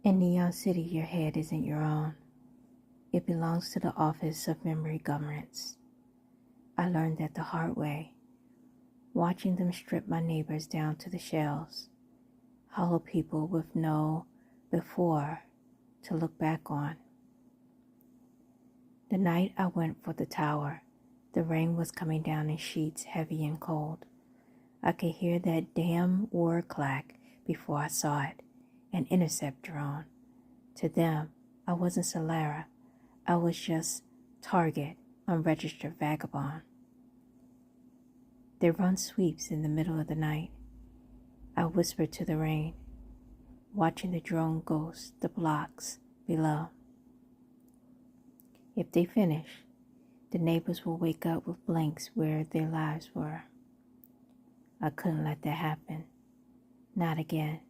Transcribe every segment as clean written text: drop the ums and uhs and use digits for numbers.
In Neon City, your head isn't your own. It belongs to the Office of Memory Governance. I learned that the hard way, watching them strip my neighbors down to the shells, hollow people with no before to look back on. The night I went for the tower, the rain was coming down in sheets, heavy and cold. I could hear that damn word clack before I saw it, an intercept drone. To them, I wasn't Solara. I was just target, unregistered vagabond. They run sweeps in the middle of the night. I whispered to the rain, watching the drone ghost the blocks below. If they finish, the neighbors will wake up with blanks where their lives were. I couldn't let that happen. Not again.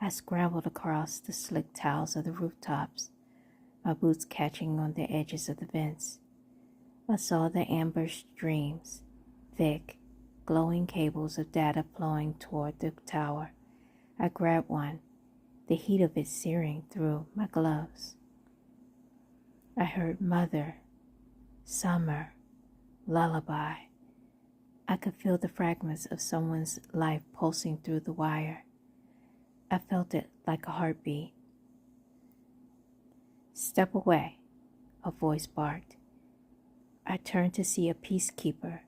I scrambled across the slick tiles of the rooftops, my boots catching on the edges of the vents. I saw the amber streams, thick, glowing cables of data flowing toward the tower. I grabbed one, the heat of it searing through my gloves. I heard mother, summer, lullaby. I could feel the fragments of someone's life pulsing through the wire. I felt it like a heartbeat. Step away, a voice barked. I turned to see a peacekeeper,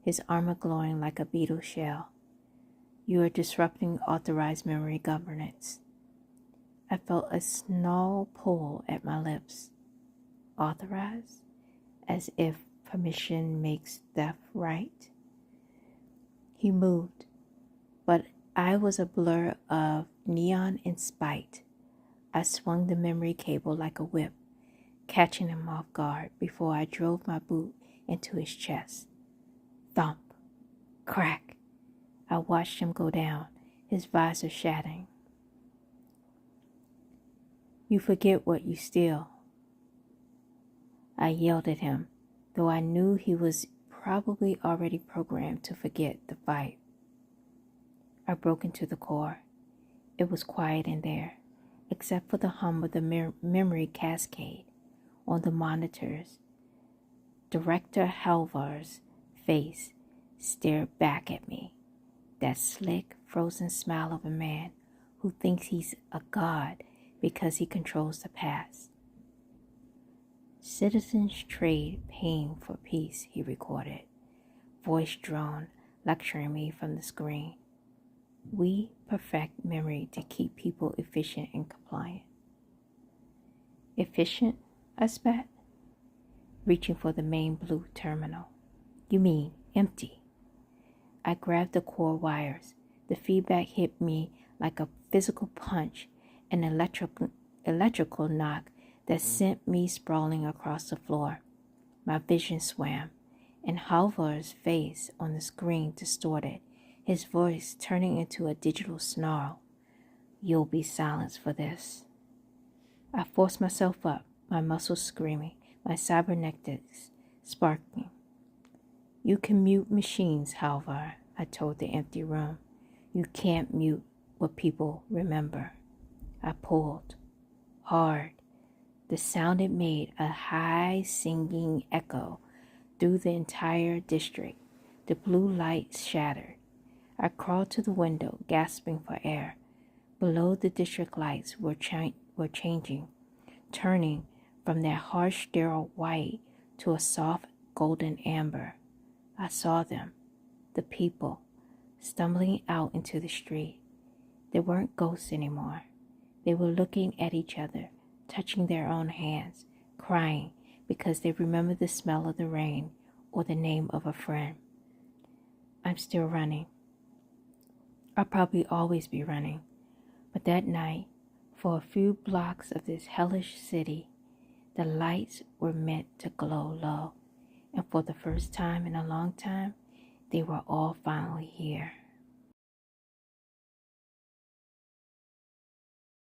his armor glowing like a beetle shell. You are disrupting authorized memory governance. I felt a snarl pull at my lips. Authorized? As if permission makes theft right? He moved, but I was a blur of neon and spite. I swung the memory cable like a whip, catching him off guard before I drove my boot into his chest. Thump, crack. I watched him go down, his visor shattering. You forget what you steal. I yelled at him, though I knew he was probably already programmed to forget the fight. I broke into the core. It was quiet in there, except for the hum of the Memory Cascade on the monitors. Director Halver's face stared back at me, that slick, frozen smile of a man who thinks he's a god because he controls the past. Citizens trade pain for peace, he recorded, voice drone lecturing me from the screen. We perfect memory to keep people efficient and compliant. Efficient? I spat, reaching for the main blue terminal. You mean empty? I grabbed the core wires. The feedback hit me like a physical punch, an electrical knock that sent me sprawling across the floor. My vision swam, and Halver's face on the screen distorted, his voice turning into a digital snarl. You'll be silenced for this. I forced myself up, my muscles screaming, my cybernetics sparking. You can mute machines, Halver, I told the empty room. You can't mute what people remember. I pulled, hard. The sound it made a high singing echo through the entire district. The blue light shattered. I crawled to the window, gasping for air. Below, the district lights were changing, turning from their harsh sterile white to a soft golden amber. I saw them, the people, stumbling out into the street. They weren't ghosts anymore. They were looking at each other, touching their own hands, crying because they remembered the smell of the rain or the name of a friend. I'm still running. I'll probably always be running. But that night, for a few blocks of this hellish city, the lights were meant to glow low. And for the first time in a long time, they were all finally here.